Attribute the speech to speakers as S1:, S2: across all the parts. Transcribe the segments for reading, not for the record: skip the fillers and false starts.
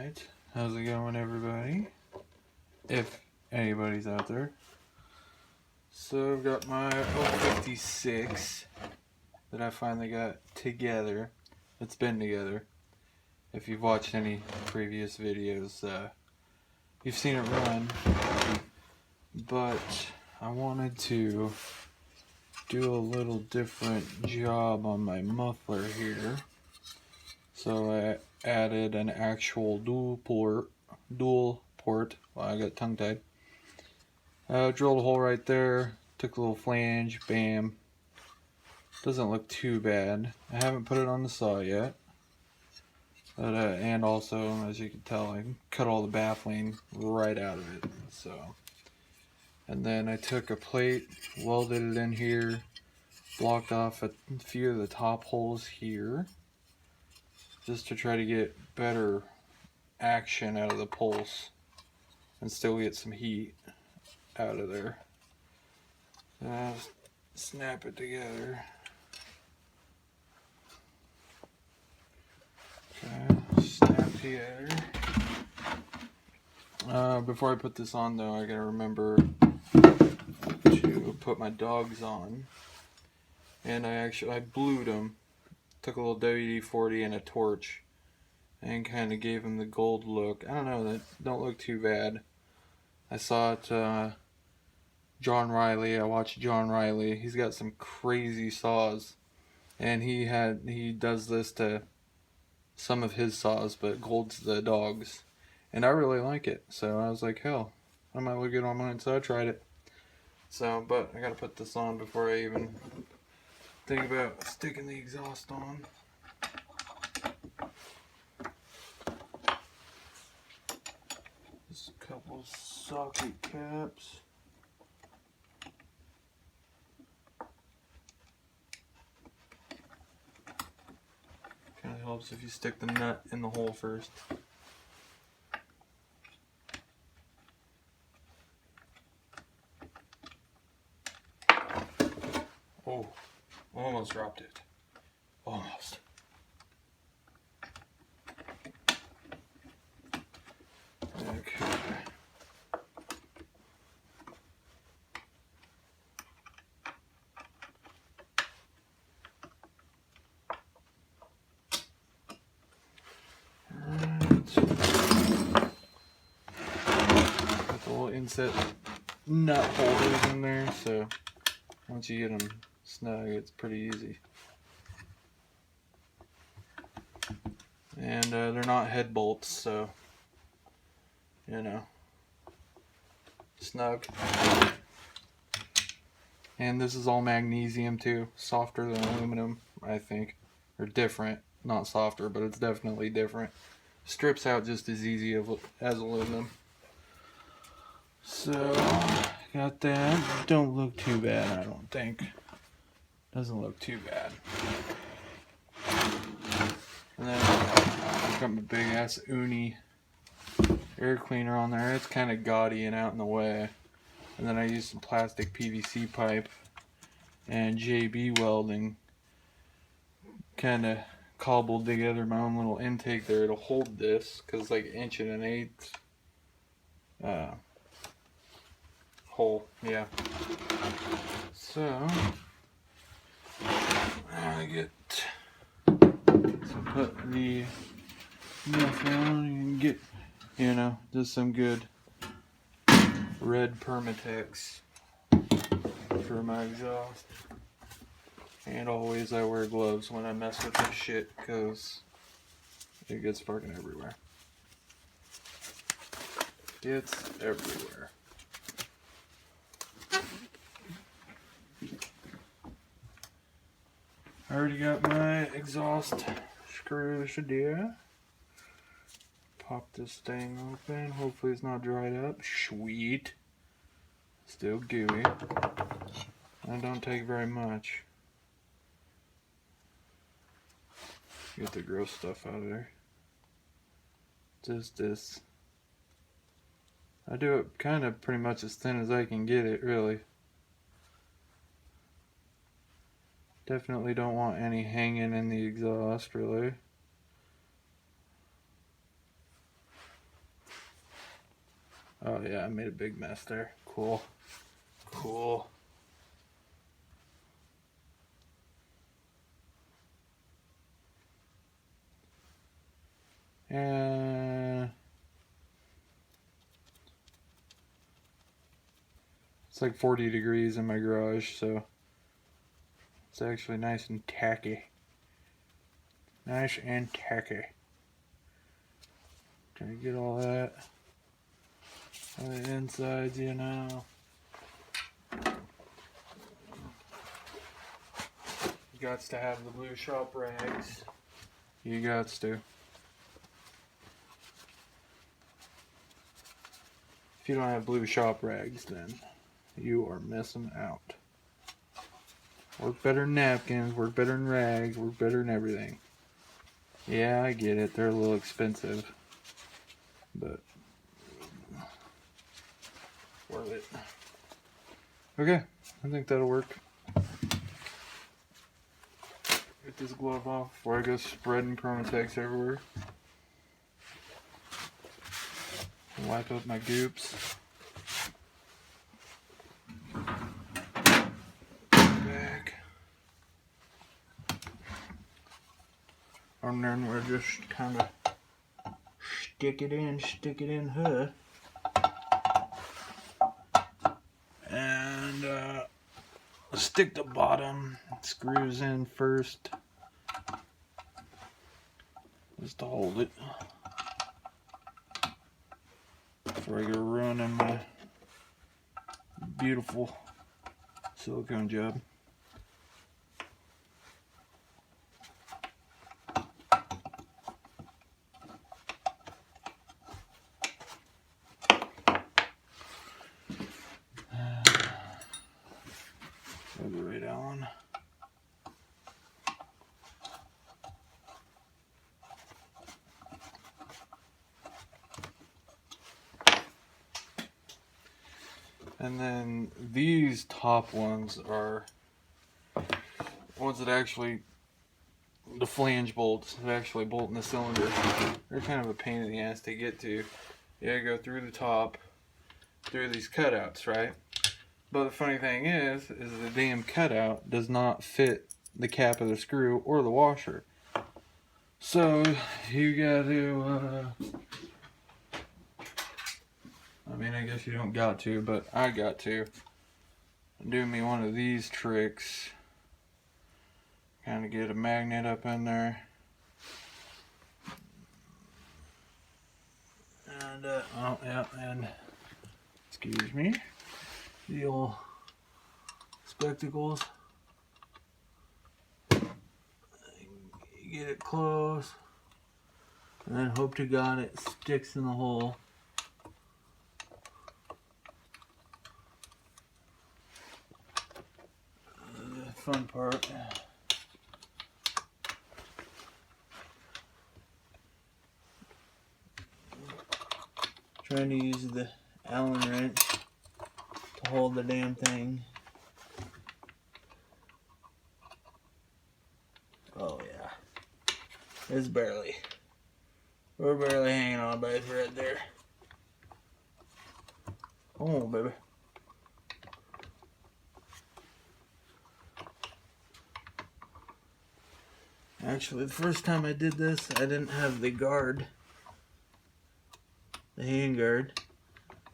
S1: Alright, how's it going, everybody? If anybody's out there. So I've got my 056 that I finally got together. It's been together. If you've watched any previous videos, you've seen it run. But I wanted to do a little different job on my muffler here. So I added an actual dual port. Well, I got tongue tied. Drilled a hole right there, took a little flange, bam. Doesn't look too bad. I haven't put it on the saw yet. But, and also, as you can tell, I cut all the baffling right out of it. So, and then I took a plate, welded it in here, blocked off a few of the top holes here, just to try to get better action out of the pulse and still get some heat out of there. Snap it together. Okay, snap together. Before I put this on though, I gotta remember to put my dogs on. And I blued them. Took a little WD-40 and a torch and kind of gave them the gold look. I don't know, that don't look too bad. I saw it, John Riley. I watched John Riley. He's got some crazy saws, and he does this to some of his saws, but golds the dogs, and I really like it. So I was like, hell, I might look good on mine. So I tried it. So, but I gotta put this on before I even think about sticking the exhaust on. Just a couple socket caps. Kind of helps if you stick the nut in the hole first. Oh, almost dropped it. Almost. Okay. Got the little inset nut holders in there, so once you get them snug, it's pretty easy. And they're not head bolts, so you know, snug. And this is all magnesium too, softer than aluminum, I think, or different. Not softer, but it's definitely different. Strips out just as easy as aluminum. So got that. Don't look too bad, I don't think. Doesn't look too bad. And then I've got my big ass Uni air cleaner on there. It's kind of gaudy and out in the way. And then I used some plastic PVC pipe and JB welding. Kind of cobbled together my own little intake there to hold this, because it's like 1 1/8 hole. Yeah. So I get to put the muffler on and get, you know, just some good red Permatex for my exhaust. And always I wear gloves when I mess with this shit, because it gets fucking everywhere. It's everywhere. I already got my exhaust screws there. Pop this thing open. Hopefully it's not dried up. Sweet. Still gooey. That don't take very much. Get the gross stuff out of there. Just this. I do it kind of pretty much as thin as I can get it, really. Definitely don't want any hanging in the exhaust, really. Oh yeah, I made a big mess there. Cool. Cool. And it's like 40 degrees in my garage, so it's actually nice and tacky. Nice and tacky. Trying to get all that on the insides, you know. You gots to have the blue shop rags. You gots to. If you don't have blue shop rags, then you are missing out. Work better than napkins, work better than rags, work better than everything. Yeah, I get it. They're a little expensive. But worth it. Okay, I think that'll work. Get this glove off before I go spreading Permatex everywhere. Wipe up my goops. Back. And then we'll just kind of stick it in her. And stick the bottom screws in first. Just to hold it. Before I go running my beautiful silicone job. Put it right on. And then these top ones are ones that actually, the flange bolts that actually bolt in the cylinder. They're kind of a pain in the ass to get to. You gotta go through the top, through these cutouts, right? But the funny thing is the damn cutout does not fit the cap of the screw or the washer. So you gotta, I mean, I guess you don't got to, but I got to do me one of these tricks. Kind of get a magnet up in there. And, oh, yeah, and, excuse me, the old spectacles. Get it close, and then hope to God it sticks in the hole. The fun part. Trying to use the Allen wrench to hold the damn thing. Oh yeah. It's barely. We're barely hanging on by a thread there. Oh, baby. Actually, the first time I did this, I didn't have the guard. The hand guard.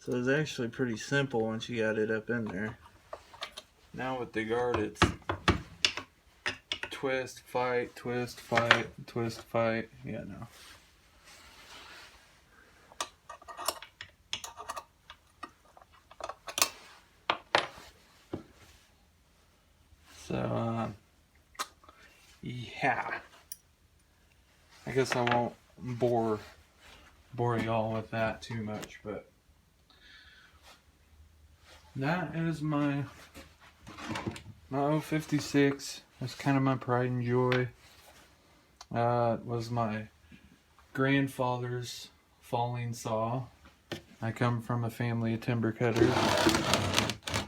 S1: So it was actually pretty simple once you got it up in there. Now with the guard, it's twist, fight, twist, fight, twist, fight. Yeah, no. So, yeah. I guess I won't bore y'all with that too much, but that is my 056. That's kind of my pride and joy. It was my grandfather's falling saw. I come from a family of timber cutters,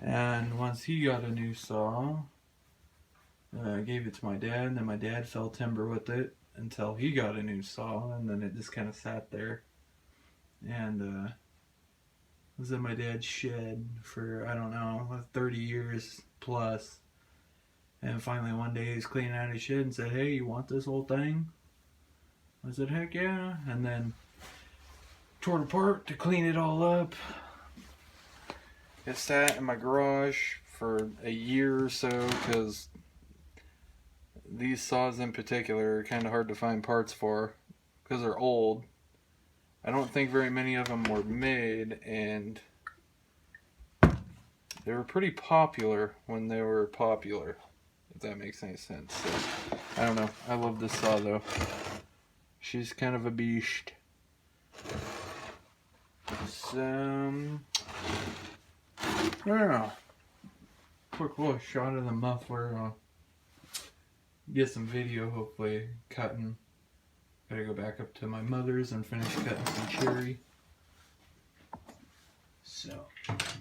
S1: and once he got a new saw, I gave it to my dad, and then my dad fell timber with it until he got a new saw, and then it just kind of sat there. And was in my dad's shed for, I don't know, 30 years plus. And finally one day he's cleaning out his shed and said, "Hey, you want this whole thing?" I said, "Heck yeah." And then tore it apart to clean it all up. It sat in my garage for a year or so because these saws in particular are kind of hard to find parts for because they're old. I don't think very many of them were made, and they were pretty popular when they were popular, if that makes any sense. So, I don't know. I love this saw though. She's kind of a beast. So, I don't know. Quick little shot of the muffler. I'll get some video, hopefully, cutting. Gotta go back up to my mother's and finish cutting some cherry. So,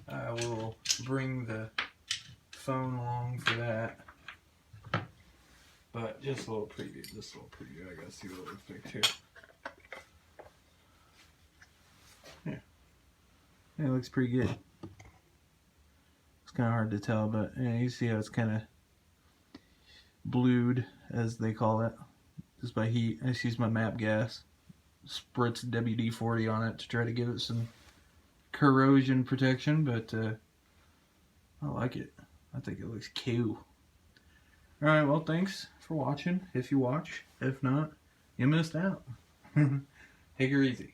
S1: I will bring the phone along for that. But just a little preview, I gotta see what it looks like too. Yeah. It looks pretty good. It's kind of hard to tell, but yeah, you see how it's kind of blued, as they call it, just by heat. I just use my MAP gas, spritz WD-40 on it to try to give it some corrosion protection, but I like it. I think it looks cool. Alright, well, thanks for watching, if you watch. If not, you missed out. Take her easy.